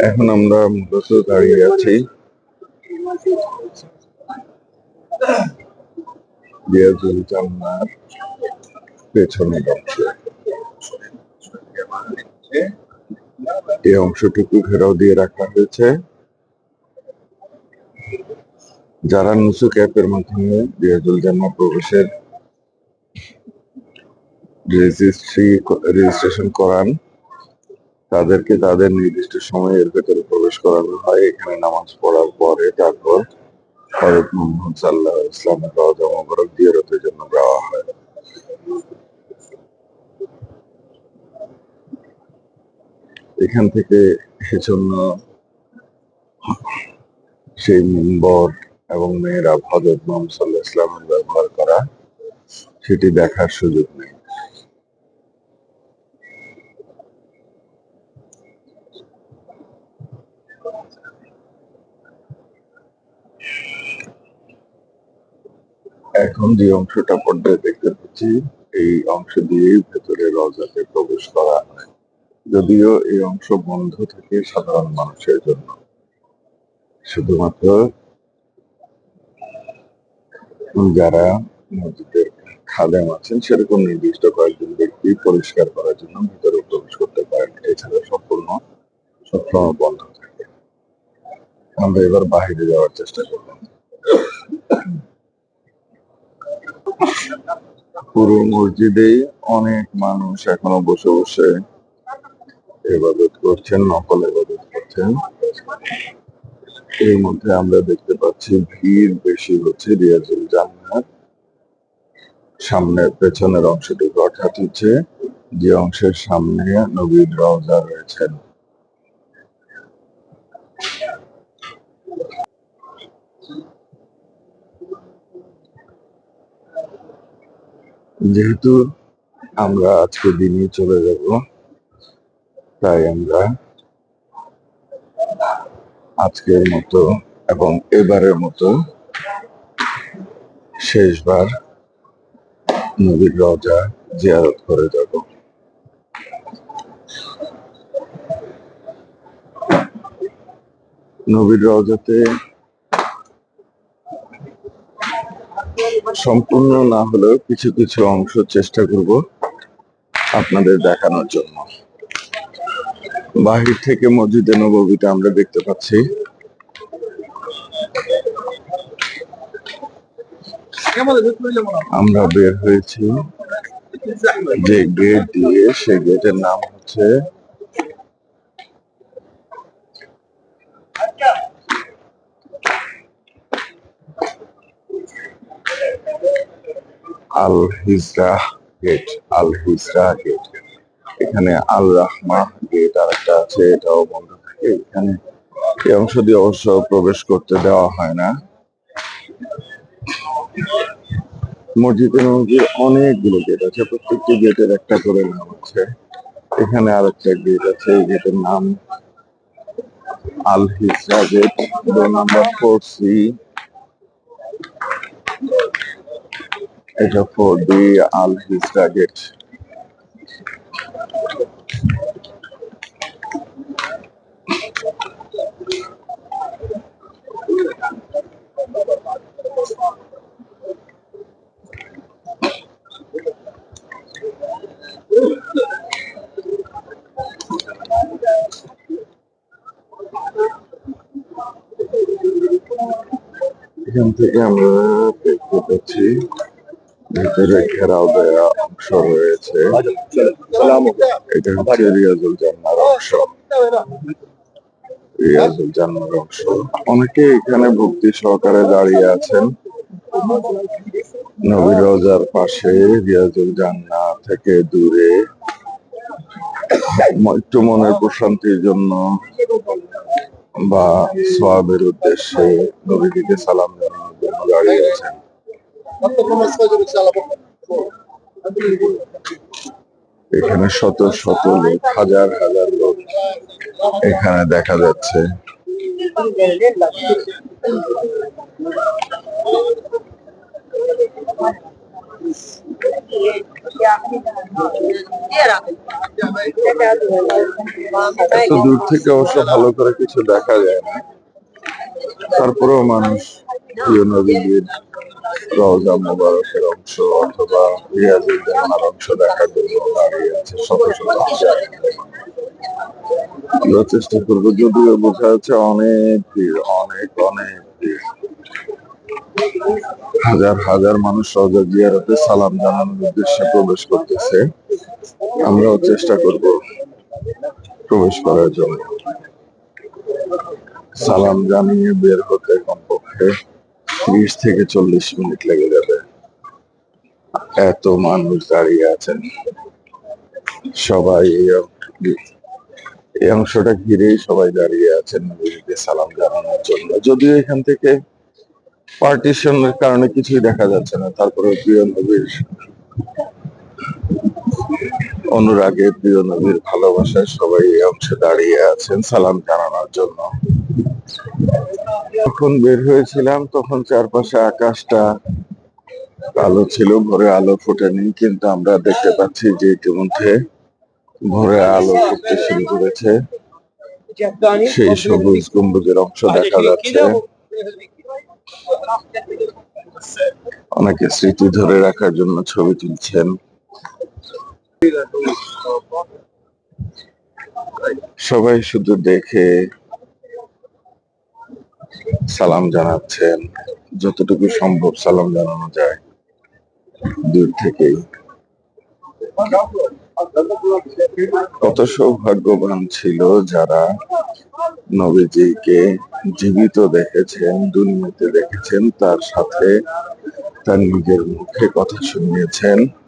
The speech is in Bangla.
এখন আমরা মূলত দাঁড়িয়ে আছি রিয়াজুল জান্নার পেছনের অংশে। এই অংশটুকু ঘেরাও দিয়ে রাখা হয়েছে। যারা নুসুক অ্যাপের মাধ্যমে রিয়াজুল জান্নার প্রবেশের রেজিস্ট্রেশন করান, তাদেরকে তাদের নির্দিষ্ট সময়ের ভেতরে প্রবেশ করানো হয়। এখানে নামাজ পড়ার পরে তারপর হযরত মুহাম্মদ সাল্লাল্লাহু আলাইহি ওয়াসাল্লামের রওজা মুবারক জিয়ারতের জন্য যাওয়া হয়। এখান থেকে এজন্য সেই মিম্বর এবং মেহরাব হযরত মুহাম্মদ সাল্লাল্লাহু আলাইহি ওয়াসাল্লামের ব্যবহার করা, সেটি দেখার সুযোগ নেই। এখন যে অংশটা পর্দায় দেখতে পাচ্ছি, এই অংশ দিয়েই ভেতরে রওজাতে প্রবেশ করা হয়। যদিও এই অংশ বন্ধ থাকে সাধারণ মানুষের জন্য, শুধুমাত্র যারা মসজিদের খাদেম আছেন সেরকম নির্দিষ্ট কয়েকজন ব্যক্তি পরিষ্কার করার জন্য ভিতরে প্রবেশ করতে পারেন। এছাড়া সম্পূর্ণ সবসময় বন্ধ থাকে। আমরা এবার বাহিরে যাওয়ার চেষ্টা করলাম। পুরো মসজিদেই অনেক মানুষ এখনো বসে বসে ইবাদত করছেন, নফল ইবাদত করছেন। এর মধ্যে আমরা দেখতে পাচ্ছি ভিড় বেশি হচ্ছে রিয়াজুল জান্নার সামনের পেছনের অংশটুকু, অর্থাৎ হচ্ছে যে অংশের সামনে নবীর রওজা রয়েছেন। যেহেতু আমরা আজকে দিনই চলে যাব, তাই আমরা আজকের মতো এবং এবারের মতো শেষবার নবীর রওজা জিয়ারত করে যাব। নবীর রওজাতে সম্পূর্ণ না হলেও কিছু কিছু অংশ চেষ্টা করব আপনাদের দেখানোর জন্য। বাহির থেকে মসজিদে নববীটা আমরা দেখতে পাচ্ছি। আমরা বের হয়েছি যে গেট দিয়ে, সেই গেটের নাম হচ্ছে আল হিজরা গেট। আল হিজরা গেট, এখানে আল রাহমা গেট আর একটা আছে, এটাও বন্ধ থাকে। এখানে এই অংশ দিয়ে অবশ্য প্রবেশ করতে দেওয়া হয় না। মসজিদের মধ্যে অনেকগুলো গেট আছে, প্রত্যেকটি গেটের একটা করে নাম আছে। এখানে আর একটা গেট আছে, এই গেটের নাম আল হিজরা গেট। আমরা 4C, এটা 4D আল হিজরা গেট। এখান থেকে আমরা দেখতে পাচ্ছি ভিতরে ঘেরাও দেওয়া অংশ রয়েছে। এটা হচ্ছে রিয়াজুল জান্নার অংশ। রিয়াজুল জান্নার অংশ, অনেকে এখানে ভক্তি সহকারে দাঁড়িয়ে আছেন। নবীর রওজার পাশে রিয়াজুল জান্নাহ থেকে দূরে একটু মনের প্রশান্তির জন্য বা সওয়াবের উদ্দেশ্যে নবীকে সালাম জানানোর জন্য দাঁড়িয়ে আছেন। এখানে শত শত লোক, হাজার হাজার লোক এখানে দেখা যাচ্ছে। এত দূর থেকে অবশ্য ভালো করে কিছু দেখা যায় না, তারপরেও মানুষ প্রিয় নবীজির রওজা মোবারকের অংশ অথবা রিয়াজুল জান্নার অংশ দেখার জন্য দাঁড়িয়ে আছে শত শত হাজার। আমরা চেষ্টা করবো, যদিও বোঝা যাচ্ছে অনেক ভিড়, অনেক অনেক ভিড়। হাজার হাজার মানুষ রওজা জিয়ারতে সালাম জানানোর উদ্দেশ্যে প্রবেশ করতেছে। আমরাও চেষ্টা করব প্রবেশ করার জন্য। সালাম জানিয়ে বের হতে কমপক্ষে 30 থেকে 40 মিনিট লেগে যাবে। এত মানুষ দাঁড়িয়ে আছেন, সবাই এই অংশটা ঘিরেই সবাই দাঁড়িয়ে আছেন নবীজিকে সালাম জানানোর জন্য। যদিও এখান থেকে পার্টিশনের কারণে কিছুই দেখা যাচ্ছে না, তারপরে প্রিয় নবীর অনুরাগে, প্রিয় নবীর ভালোবাসায় সবাই এই অংশে দাঁড়িয়ে আছেন সালাম জানানোর জন্য। যখন বের হয়েছিলাম তখন চারপাশে আকাশটা কালো ছিল, ভোরে আলো ফোটেনি, কিন্তু আমরা দেখতে পাচ্ছি যে ইতিমধ্যে ভোরে আলো ফুটতে শুরু করেছে। সেই সবুজ গম্বুজের অংশ দেখা যাচ্ছে। অনেকে স্মৃতি ধরে রাখার জন্য ছবি তুলছেন। সবাই শুধু দেখে সালাম জানাচ্ছেন, যতটুকু সম্ভব সালাম জানানো যায় দূর থেকেই। কত সৌভাগ্যবান ছিল যারা নবীজিকে জীবিত দেখেছেন, দুনিয়াতে দেখেছেন, তার সাথে তার নিজের মুখে কথা শুনিয়েছেন।